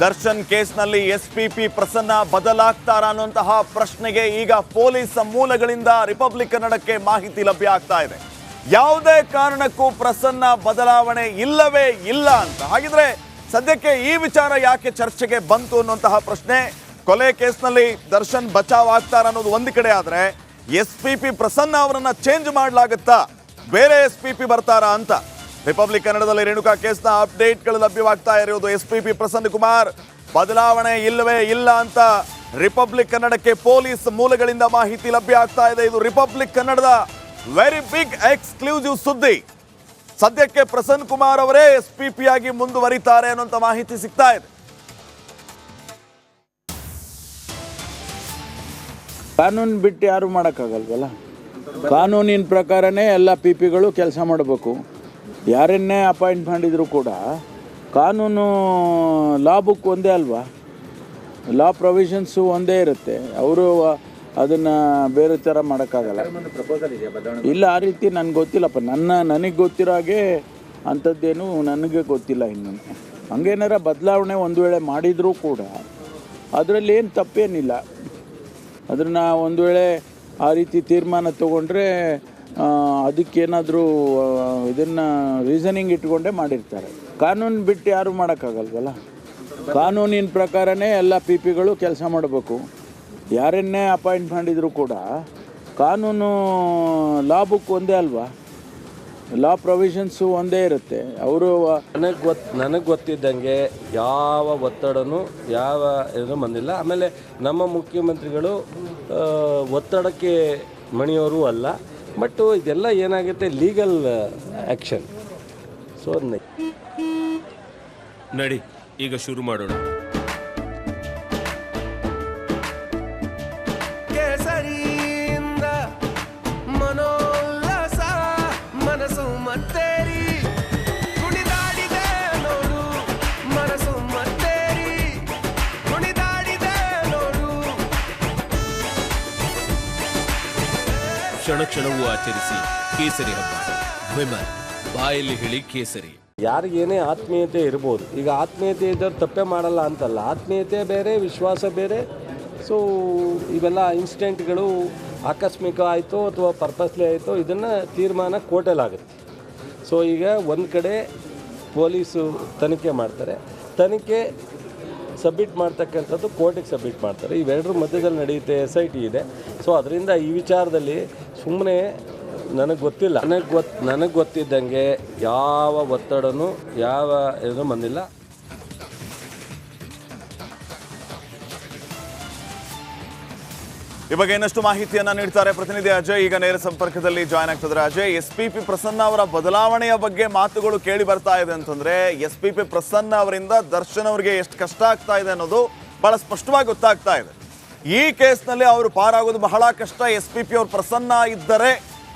ದರ್ಶನ್ ಕೇಸ್ನಲ್ಲಿ ಎಸ್ಪಿಪಿ ಪ್ರಸನ್ನ ಬದಲಾಗ್ತಾರಾ ಅನ್ನುವಂತಹ ಪ್ರಶ್ನೆಗೆ ಈಗ ಪೊಲೀಸ್ ಮೂಲಗಳಿಂದ ರಿಪಬ್ಲಿಕ್ ಕನ್ನಡಕ್ಕೆ ಮಾಹಿತಿ ಲಭ್ಯ ಆಗ್ತಾ ಇದೆ. ಯಾವುದೇ ಕಾರಣಕ್ಕೂ ಪ್ರಸನ್ನ ಬದಲಾವಣೆ ಇಲ್ಲವೇ ಇಲ್ಲ ಅಂತ. ಹಾಗಿದ್ರೆ ಸದ್ಯಕ್ಕೆ ಈ ವಿಚಾರ ಯಾಕೆ ಚರ್ಚೆಗೆ ಬಂತು ಅನ್ನುವಂತಹ ಪ್ರಶ್ನೆ. ಕೊಲೆ ಕೇಸ್ನಲ್ಲಿ ದರ್ಶನ್ ಬಚಾವ್ ಆಗ್ತಾರ ಅನ್ನೋದು ಒಂದು ಕಡೆ ಆದ್ರೆ, ಎಸ್ಪಿಪಿ ಪ್ರಸನ್ನ ಅವರನ್ನ ಚೇಂಜ್ ಮಾಡಲಾಗುತ್ತಾ, ಬೇರೆ ಎಸ್ಪಿಪಿ ಬರ್ತಾರಾ ಅಂತ ರಿಪಬ್ಲಿಕ್ ಕನ್ನಡದಲ್ಲಿ ರೇಣುಕಾ ಕೇಸ್ನ ಅಪ್ಡೇಟ್ಗಳು ಲಭ್ಯವಾಗ್ತಾ ಇರೋದು. ಎಸ್ಪಿಪಿ ಪ್ರಸನ್ನ ಕುಮಾರ್ ಬದಲಾವಣೆ ಇಲ್ಲವೇ ಇಲ್ಲ ಅಂತ ರಿಪಬ್ಲಿಕ್ ಕನ್ನಡಕ್ಕೆ ಪೊಲೀಸ್ ಮೂಲಗಳಿಂದ ಮಾಹಿತಿ ಲಭ್ಯ ಆಗ್ತಾ ಇದೆ. ಇದು ರಿಪಬ್ಲಿಕ್ ಕನ್ನಡದ ವೆರಿ ಬಿಗ್ ಎಕ್ಸ್ಕ್ಲೂಸಿವ್ ಸುದ್ದಿ. ಸದ್ಯಕ್ಕೆ ಪ್ರಸನ್ನ ಕುಮಾರ್ ಅವರೇ ಎಸ್ಪಿಪಿ ಆಗಿ ಮುಂದುವರಿತಾರೆ ಅನ್ನುವಂತ ಮಾಹಿತಿ ಸಿಗ್ತಾ ಇದೆ. ಕಾನೂನು ಬಿಟ್ಟು ಯಾರು ಮಾಡೋಕ್ಕಾಗಲ್ವಲ್ಲ. ಕಾನೂನಿನ ಪ್ರಕಾರನೇ ಎಲ್ಲ ಪಿಗಳು ಕೆಲಸ ಮಾಡಬೇಕು. ಯಾರನ್ನೇ ಅಪಾಯಿಂಟ್ ಮಾಡಿದರೂ ಕೂಡ ಕಾನೂನು ಲಾ ಬುಕ್ ಒಂದೇ ಅಲ್ವಾ, ಲಾ ಪ್ರೊವಿಷನ್ಸು ಒಂದೇ ಇರುತ್ತೆ. ಅವರು ಅದನ್ನು ಬೇರೆ ಥರ ಮಾಡೋಕ್ಕಾಗಲ್ಲ. ಇಲ್ಲ, ಆ ರೀತಿ ನನಗೆ ಗೊತ್ತಿಲ್ಲಪ್ಪ. ನನಗೆ ಗೊತ್ತಿರೋ ಹಾಗೆ ಅಂಥದ್ದೇನು ನನಗೆ ಗೊತ್ತಿಲ್ಲ. ಇನ್ನು ಹಂಗೇನಾರ ಬದಲಾವಣೆ ಒಂದು ವೇಳೆ ಮಾಡಿದರೂ ಕೂಡ ಅದರಲ್ಲಿ ಏನು ತಪ್ಪೇನಿಲ್ಲ. ಅದನ್ನು ಒಂದು ವೇಳೆ ಆ ರೀತಿ ತೀರ್ಮಾನ ತೊಗೊಂಡ್ರೆ ಅದಕ್ಕೇನಾದರೂ ಇದನ್ನು ರೀಸನಿಂಗ್ ಇಟ್ಕೊಂಡೇ ಮಾಡಿರ್ತಾರೆ. ಕಾನೂನು ಬಿಟ್ಟು ಯಾರು ಮಾಡೋಕ್ಕಾಗಲ್ವಲ್ಲ. ಕಾನೂನಿನ ಪ್ರಕಾರನೇ ಎಲ್ಲ ಪಿಗಳು ಕೆಲಸ ಮಾಡಬೇಕು. ಯಾರನ್ನೇ ಅಪಾಯಿಂಟ್ ಮಾಡಿದರೂ ಕೂಡ ಕಾನೂನು ಲಾ ಬುಕ್ ಒಂದೇ ಅಲ್ವಾ, ಲಾ ಪ್ರೊವಿಷನ್ಸು ಒಂದೇ ಇರುತ್ತೆ. ಅವರು ನನಗೆ ಗೊತ್ತಿದ್ದಂಗೆ ಯಾವ ಒತ್ತಡನೂ ಯಾವ ಏನೂ ಬಂದಿಲ್ಲ. ಆಮೇಲೆ ನಮ್ಮ ಮುಖ್ಯಮಂತ್ರಿಗಳು ಒತ್ತಡಕ್ಕೆ ಮಣಿಯೋರು ಅಲ್ಲ. ಬಟ್ ಇದೆಲ್ಲ ಏನಾಗುತ್ತೆ, ಲೀಗಲ್ ಆ್ಯಕ್ಷನ್. ಸೊ ನಡಿ ಈಗ ಶುರು ಮಾಡೋಣ. ಕೇಸರಿಯಿಂದ ಮನೋಲ್ಲಾಸ ಮನಸ್ಸು ಮತ್ತೇರಿ ಕುಣಿದಾಡಿದೆ ನೋಡು, ಮನಸ್ಸು ಮತ್ತೇರಿ ಕುಣಿದಾಡಿದೆ ನೋಡು. ಕ್ಷಣ ಕ್ಷಣವೂ ಆಚರಿಸಿ ಕೇಸರಿ ಹಬ್ಬ. ವಿಮಲ್ ಬಾಯಲ್ಲಿ ಹೇಳಿ ಕೇಸರಿ. ಯಾರಿಗೇನೇ ಆತ್ಮೀಯತೆ ಇರ್ಬೋದು. ಈಗ ಆತ್ಮೀಯತೆ ಇದ್ದವ್ರು ತಪ್ಪೇ ಮಾಡಲ್ಲ ಅಂತಲ್ಲ. ಆತ್ಮೀಯತೆ ಬೇರೆ, ವಿಶ್ವಾಸ ಬೇರೆ. ಸೊ ಇವೆಲ್ಲ ಇನ್ಸಿಡೆಂಟ್ಗಳು ಆಕಸ್ಮಿಕ ಆಯಿತು ಅಥವಾ ಪರ್ಪಸ್ಲಿ ಆಯಿತು, ಇದನ್ನು ತೀರ್ಮಾನ ಕೋರ್ಟಲ್ಲಾಗುತ್ತೆ. ಸೊ ಈಗ ಒಂದು ಕಡೆ ಪೊಲೀಸು ತನಿಖೆ ಮಾಡ್ತಾರೆ, ತನಿಖೆ ಸಬ್ಮಿಟ್ ಮಾಡ್ತಕ್ಕಂಥದ್ದು ಕೋರ್ಟಿಗೆ ಸಬ್ಮಿಟ್ ಮಾಡ್ತಾರೆ. ಇವೆರಡರ ಮಧ್ಯದಲ್ಲಿ ನಡೆಯುತ್ತೆ. SIT ಇದೆ. ಸೊ ಅದರಿಂದ ಈ ವಿಚಾರದಲ್ಲಿ ಸುಮ್ಮನೆ ನನಗೆ ಗೊತ್ತಿಲ್ಲ. ನನಗೆ ಗೊತ್ತಿದ್ದಂಗೆ ಯಾವ ಒತ್ತಡನೂ ಯಾವ ಏನೂ ಬಂದಿಲ್ಲ. ಈ ಬಗ್ಗೆ ಇನ್ನಷ್ಟು ಮಾಹಿತಿಯನ್ನ ನೀಡ್ತಾರೆ ಪ್ರತಿನಿಧಿ ಅಜಯ್. ಈಗ ನೇರ ಸಂಪರ್ಕದಲ್ಲಿ ಜಾಯ್ನ್ ಆಗ್ತಿದ್ದಾರೆ. ಅಜಯ್, ಎಸ್ಪಿಪಿ ಪ್ರಸನ್ನ ಅವರ ಬದಲಾವಣೆಯ ಬಗ್ಗೆ ಮಾತುಗಳು ಕೇಳಿ ಬರ್ತಾ ಇದೆ ಅಂತಂದ್ರೆ, ಎಸ್ಪಿಪಿ ಪ್ರಸನ್ನ ಅವರಿಂದ ದರ್ಶನ್ ಅವರಿಗೆ ಎಷ್ಟು ಕಷ್ಟ ಆಗ್ತಾ ಇದೆ ಅನ್ನೋದು ಬಹಳ ಸ್ಪಷ್ಟವಾಗಿ ಗೊತ್ತಾಗ್ತಾ ಇದೆ. ಈ ಕೇಸ್ನಲ್ಲಿ ಅವರು ಪಾರಾಗೋದು ಬಹಳ ಕಷ್ಟ. ಎಸ್ಪಿಪಿ ಅವರು ಪ್ರಸನ್ನ ಇದ್ದರೆ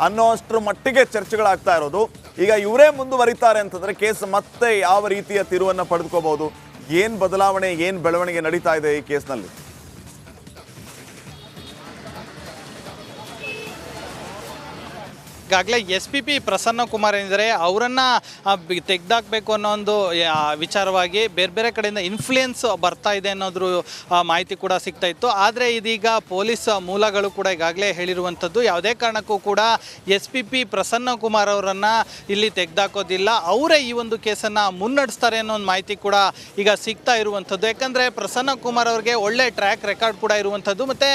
ಅನ್ನೋಷ್ಟರ ಮಟ್ಟಿಗೆ ಚರ್ಚೆಗಳಾಗ್ತಾ ಇರೋದು. ಈಗ ಇವರೇ ಮುಂದುವರಿತಾರೆ ಅಂತಂದ್ರೆ ಕೇಸ್ ಮತ್ತೆ ಯಾವ ರೀತಿಯ ತಿರುವನ್ನು ಪಡೆದುಕೋಬಹುದು? ಏನ್ ಬದಲಾವಣೆ, ಏನ್ ಬೆಳವಣಿಗೆ ನಡೀತಾ ಇದೆ ಈ ಕೇಸ್ನಲ್ಲಿ? ಈಗಾಗಲೇ SPP ಪ್ರಸನ್ನ ಕುಮಾರ್ ಏನಿದ್ದಾರೆ ಅವರನ್ನು ತೆಗೆದಾಕಬೇಕು ಅನ್ನೋ ಒಂದು ವಿಚಾರವಾಗಿ ಬೇರೆ ಬೇರೆ ಕಡೆಯಿಂದ ಇನ್ಫ್ಲೂಯೆನ್ಸ್ ಬರ್ತಾ ಇದೆ ಅನ್ನೋದ್ರ ಮಾಹಿತಿ ಕೂಡ ಸಿಗ್ತಾ ಇತ್ತು. ಆದರೆ ಇದೀಗ ಪೊಲೀಸ್ ಮೂಲಗಳು ಕೂಡ ಈಗಾಗಲೇ ಹೇಳಿರುವಂಥದ್ದು, ಯಾವುದೇ ಕಾರಣಕ್ಕೂ ಕೂಡ SPP ಪ್ರಸನ್ನ ಕುಮಾರ್ ಅವರನ್ನು ಇಲ್ಲಿ ತೆಗೆದಾಕೋದಿಲ್ಲ, ಅವರೇ ಈ ಒಂದು ಕೇಸನ್ನು ಮುನ್ನಡೆಸ್ತಾರೆ ಅನ್ನೋ ಒಂದು ಮಾಹಿತಿ ಕೂಡ ಈಗ ಸಿಗ್ತಾ ಇರುವಂಥದ್ದು. ಯಾಕಂದರೆ ಪ್ರಸನ್ನ ಕುಮಾರ್ ಅವರಿಗೆ ಒಳ್ಳೆ ಟ್ರ್ಯಾಕ್ ರೆಕಾರ್ಡ್ ಕೂಡ ಇರುವಂಥದ್ದು, ಮತ್ತು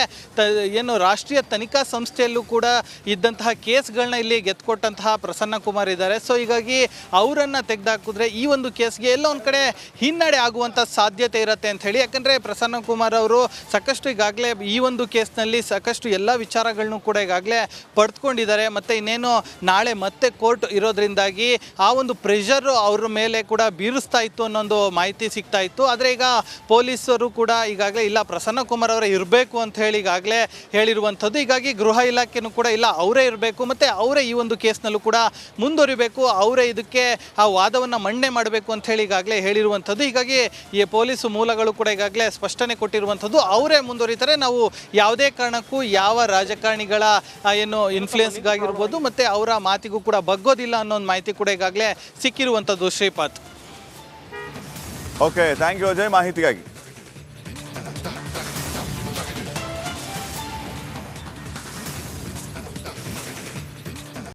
ಏನು ರಾಷ್ಟ್ರೀಯ ತನಿಖಾ ಸಂಸ್ಥೆಯಲ್ಲೂ ಕೂಡ ಇದ್ದಂತಹ ಕೇಸ್ಗಳನ್ನ ಇಲ್ಲಿ ಗೆದ್ಕೊಟ್ಟಂತಹ ಪ್ರಸನ್ನ ಕುಮಾರ್ ಇದ್ದಾರೆ. ಸೊ ಹೀಗಾಗಿ ಅವರನ್ನು ತೆಗೆದಾಕಿದ್ರೆ ಈ ಒಂದು ಕೇಸ್ಗೆ ಎಲ್ಲ ಒಂದು ಕಡೆ ಹಿನ್ನಡೆ ಆಗುವಂಥ ಸಾಧ್ಯತೆ ಇರುತ್ತೆ ಅಂತ ಹೇಳಿ. ಯಾಕಂದರೆ ಪ್ರಸನ್ನ ಕುಮಾರ್ ಅವರು ಸಾಕಷ್ಟು ಈಗಾಗಲೇ ಈ ಒಂದು ಕೇಸ್ನಲ್ಲಿ ಸಾಕಷ್ಟು ಎಲ್ಲ ವಿಚಾರಗಳನ್ನು ಕೂಡ ಈಗಾಗಲೇ ಪಡೆದುಕೊಂಡಿದ್ದಾರೆ. ಮತ್ತು ಇನ್ನೇನು ನಾಳೆ ಮತ್ತೆ ಕೋರ್ಟ್ ಇರೋದ್ರಿಂದಾಗಿ ಆ ಒಂದು ಪ್ರೆಷರು ಅವ್ರ ಮೇಲೆ ಕೂಡ ಬೀರಿಸ್ತಾ ಇತ್ತು ಅನ್ನೊಂದು ಮಾಹಿತಿ ಸಿಗ್ತಾ ಇತ್ತು. ಆದರೆ ಈಗ ಪೊಲೀಸರು ಕೂಡ ಈಗಾಗಲೇ ಇಲ್ಲ, ಪ್ರಸನ್ನ ಕುಮಾರ್ ಅವರೇ ಇರಬೇಕು ಅಂತ ಹೇಳಿ ಈಗಾಗಲೇ ಹೇಳಿರುವಂಥದ್ದು. ಹೀಗಾಗಿ ಗೃಹ ಇಲಾಖೆನೂ ಕೂಡ ಇಲ್ಲ, ಅವರೇ ಇರಬೇಕು, ಮತ್ತು ಅವರೇ ಈ ಒಂದು ಕೇಸ್ನಲ್ಲೂ ಕೂಡ ಮುಂದುವರಿಬೇಕು, ಅವರೇ ಇದಕ್ಕೆ ಆ ವಾದವನ್ನು ಮಂಡನೆ ಮಾಡಬೇಕು ಅಂತ ಹೇಳಿ ಈಗಾಗಲೇ ಹೇಳಿರುವಂಥದ್ದು. ಹೀಗಾಗಿ ಈ ಪೊಲೀಸ್ ಮೂಲಗಳು ಕೂಡ ಈಗಾಗಲೇ ಸ್ಪಷ್ಟನೆ ಕೊಟ್ಟಿರುವಂಥದ್ದು, ಅವರೇ ಮುಂದುವರಿತಾರೆ, ನಾವು ಯಾವುದೇ ಕಾರಣಕ್ಕೂ ಯಾವ ರಾಜಕಾರಣಿಗಳ ಏನು ಇನ್ಫ್ಲೂಯೆನ್ಸ್ಗಾಗಿರ್ಬೋದು ಮತ್ತು ಅವರ ಮಾತಿಗೂ ಕೂಡ ಬಗ್ಗೋದಿಲ್ಲ ಅನ್ನೋ ಒಂದು ಮಾಹಿತಿ ಕೂಡ ಈಗಾಗಲೇ ಸಿಕ್ಕಿರುವಂಥದ್ದು. ಶ್ರೀಪಾತ್. ಓಕೆ, ಥ್ಯಾಂಕ್ ಯು ಅಜಯ್ ಮಾಹಿತಿಗಾಗಿ.